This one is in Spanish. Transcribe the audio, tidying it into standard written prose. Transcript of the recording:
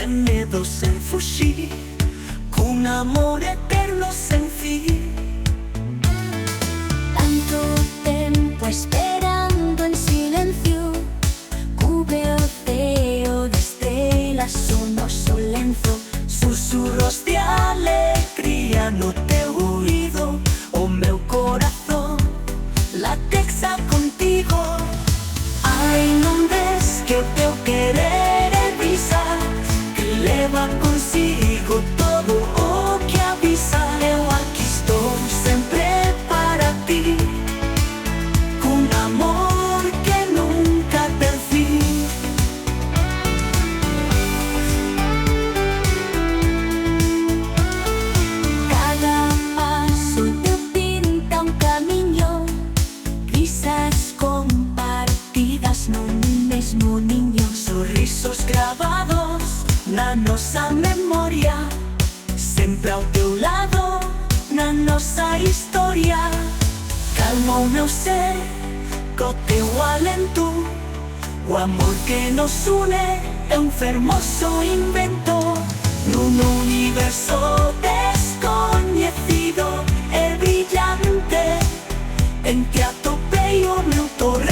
sen medo, sen fugir, cun amor eterno sen fin. Tanto tempo esperando en silencio, cubre o ceo de estrelas o noso lenzo. Susurros de alegría no teu oído, o meu corazón latexa contigo. Ai, non ves que o teu querer é brisa que leva consigo todo o que avisa. Eu aquí estou sempre para ti, cun amor que nunca ten fin. Cada paso teu pinta un camiño, risas compartidas nun mesmo niño. Sorrisos gravados na nosa memoria, sempre ao teu lado na nosa historia. Calma o meu ser co teu alento, o amor que nos une é un fermoso invento. Nun universo descoñecido e brillante, en que atopei o meu torrente.